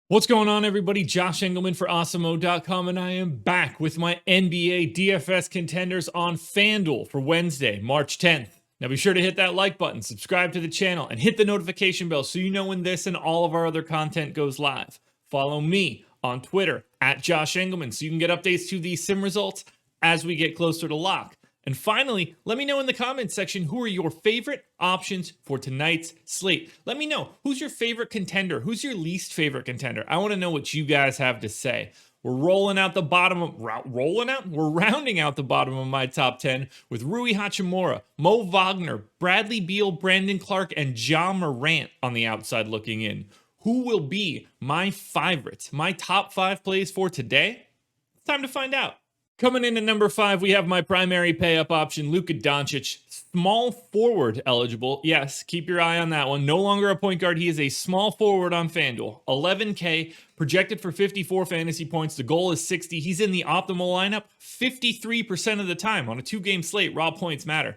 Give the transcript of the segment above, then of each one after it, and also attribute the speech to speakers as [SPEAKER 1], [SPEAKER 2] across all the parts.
[SPEAKER 1] What's going on, everybody? Josh Engleman for Awesemo.com, and I am back with my NBA DFS contenders on FanDuel for Wednesday, March 10th. Now be sure to hit that like button, subscribe to the channel, and hit the notification bell so you know when this and all of our other content goes live. Follow me on Twitter at Josh Engleman so you can get updates to these sim results as we get closer to lock. And finally, let me know in the comments section who are your favorite options for tonight's slate. Let me know who's your favorite contender, who's your least favorite contender. I want to know what you guys have to say. We're rounding out the bottom of my top 10 with Rui Hachimura, Mo Wagner, Bradley Beal, Brandon Clark, and Ja Morant on the outside looking in. Who will be my favorites, my top 5 plays for today? It's time to find out. Coming in at number 5, we have my primary pay-up option, LUKA Doncic, small forward eligible. Yes, keep your eye on that one. No longer a point guard. He is a small forward on FanDuel. 11K, projected for 54 fantasy points. The goal is 60. He's in the optimal lineup 53% of the time. On a 2-game slate, raw points matter.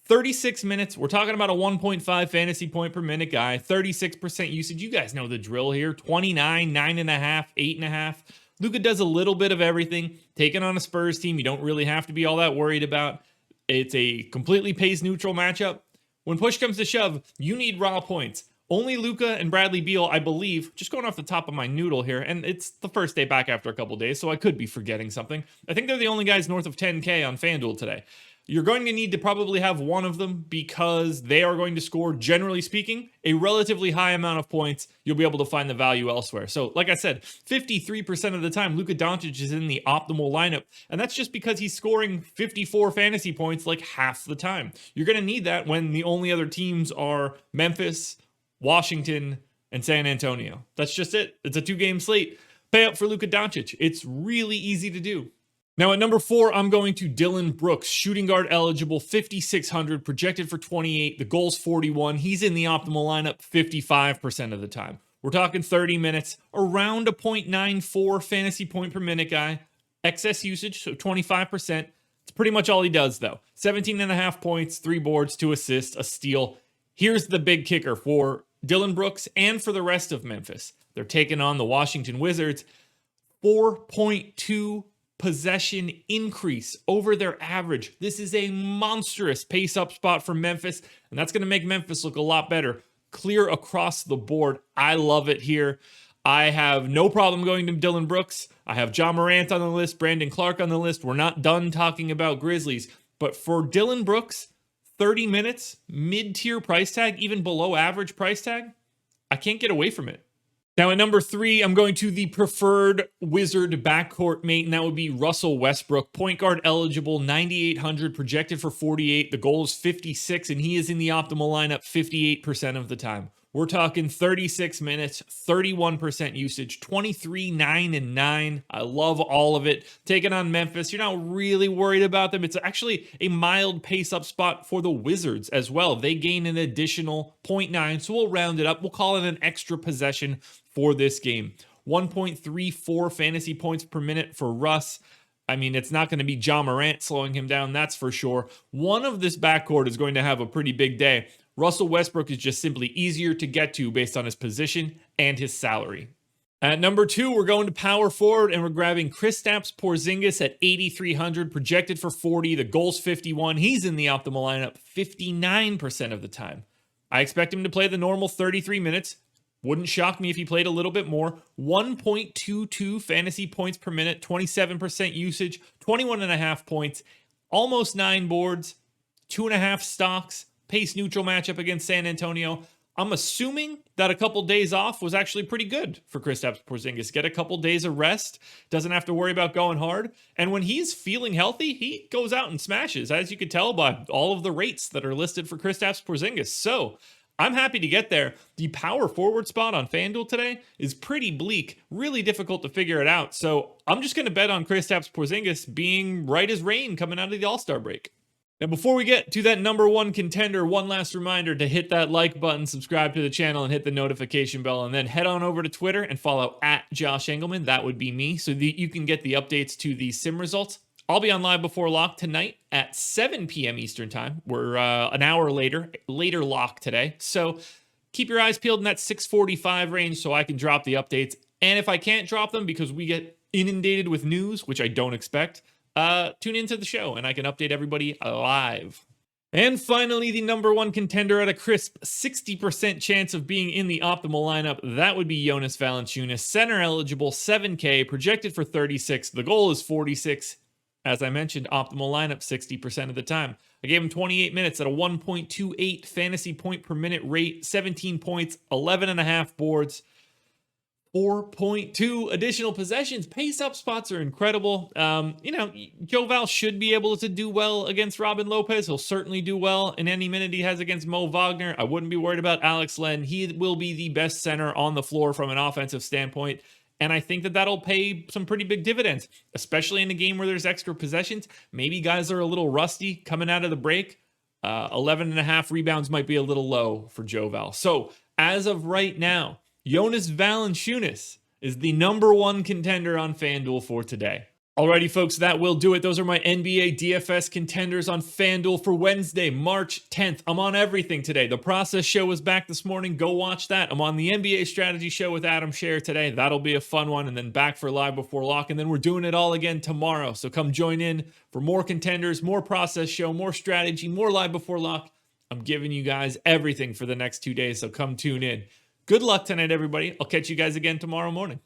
[SPEAKER 1] 36 minutes. We're talking about a 1.5 fantasy point per minute guy. 36% usage. You guys know the drill here. 29, 9.5, 8.5. LUKA does a little bit of everything. Taking on a Spurs team, you don't really have to be all that worried about. It's a completely pace-neutral matchup. When push comes to shove, you need raw points. Only LUKA and Bradley Beal, I believe, just going off the top of my noodle here, and it's the first day back after a couple days, so I could be forgetting something. I think they're the only guys north of 10K on FanDuel today. You're going to need to probably have one of them because they are going to score, generally speaking, a relatively high amount of points. You'll be able to find the value elsewhere. So, like I said, 53% of the time, LUKA Doncic is in the optimal lineup, and that's just because he's scoring 54 fantasy points like half the time. You're going to need that when the only other teams are Memphis, Washington, and San Antonio. That's just it. It's a 2-game slate. Pay up for LUKA Doncic. It's really easy to do. Now at number 4, I'm going to Dillon Brooks, shooting guard eligible, 5,600, projected for 28. The goal's 41. He's in the optimal lineup 55% of the time. We're talking 30 minutes, around a 0.94 fantasy point per minute guy. Excess usage, so 25%. It's pretty much all he does though. 17.5 points, 3 boards, 2 assists, a steal. Here's the big kicker for Dillon Brooks and for the rest of Memphis. They're taking on the Washington Wizards. 4.2 possession increase over their average. This is a monstrous pace-up spot for Memphis, and that's going to make Memphis look a lot better. Clear across the board. I love it here. I have no problem going to Dillon Brooks. I have Ja Morant on the list, Brandon Clark on the list. We're not done talking about Grizzlies, but for Dillon Brooks, 30 minutes, mid-tier price tag, even below average price tag, I can't get away from it. Now at number 3, I'm going to the preferred Wizard backcourt mate, and that would be Russell Westbrook. Point guard eligible, 9,800, projected for 48. The goal is 56, and he is in the optimal lineup 58% of the time. We're talking 36 minutes, 31% usage, 23, 9, and 9. I love all of it. Taking on Memphis, you're not really worried about them. It's actually a mild pace-up spot for the Wizards as well. They gain an additional 0.9, so we'll round it up. We'll call it an extra possession for this game. 1.34 fantasy points per minute for Russ. I mean, it's not going to be Ja Morant slowing him down, that's for sure. One of this backcourt is going to have a pretty big day. Russell Westbrook is just simply easier to get to based on his position and his salary. At number 2, we're going to power forward, and we're grabbing KRISTAPS Porzingis at 8,300, projected for 40. The goal's 51. He's in the optimal lineup 59% of the time. I expect him to play the normal 33 minutes. Wouldn't shock me if he played a little bit more. 1.22 fantasy points per minute, 27% usage, 21.5 points, almost 9 boards, 2.5 stocks. Pace neutral matchup against San Antonio. I'm assuming that a couple days off was actually pretty good for KRISTAPS Porzingis. Get a couple days of rest, doesn't have to worry about going hard. And when he's feeling healthy, he goes out and smashes, as you could tell by all of the rates that are listed for KRISTAPS Porzingis. So I'm happy to get there. The power forward spot on FanDuel today is pretty bleak, really difficult to figure it out. So I'm just going to bet on KRISTAPS Porzingis being right as rain coming out of the All-Star break. Now, before we get to that number 1 contender, one last reminder to hit that like button, subscribe to the channel, and hit the notification bell, and then head on over to Twitter and follow at Josh Engleman. That would be me, so that you can get the updates to the sim results. I'll be on live before lock tonight at 7 p.m. Eastern time. We're an hour later lock today. So keep your eyes peeled in that 6:45 range so I can drop the updates And if I can't drop them because we get inundated with news, which I don't expect, tune into the show and I can update everybody live. And finally, the number one contender at a crisp 60% chance of being in the optimal lineup, that would be Jonas Valanciunas, center eligible, 7K, projected for 36. The goal is 46. As I mentioned, optimal lineup 60% of the time. I gave him 28 minutes at a 1.28 fantasy point per minute rate, 17 points, 11.5 boards, 4.2 additional possessions. Pace up spots are incredible. Joe Val should be able to do well against Robin Lopez. He'll certainly do well in any minute he has against Mo Wagner. I wouldn't be worried about Alex Len. He will be the best center on the floor from an offensive standpoint. And I think that that'll pay some pretty big dividends, especially in a game where there's extra possessions. Maybe guys are a little rusty coming out of the break. 11.5 rebounds might be a little low for Joe Val. So as of right now, Jonas Valanciunas is the number one contender on FanDuel for today. Alrighty, folks, that will do it. Those are my NBA DFS contenders on FanDuel for Wednesday, March 10th. I'm on everything today. The Process Show was back this morning. Go watch that. I'm on the NBA Strategy Show with Adam Scher today. That'll be a fun one. And then back for Live Before Lock. And then we're doing it all again tomorrow. So come join in for more contenders, more Process Show, more strategy, more Live Before Lock. I'm giving you guys everything for the next 2 days. So come tune in. Good luck tonight, everybody. I'll catch you guys again tomorrow morning.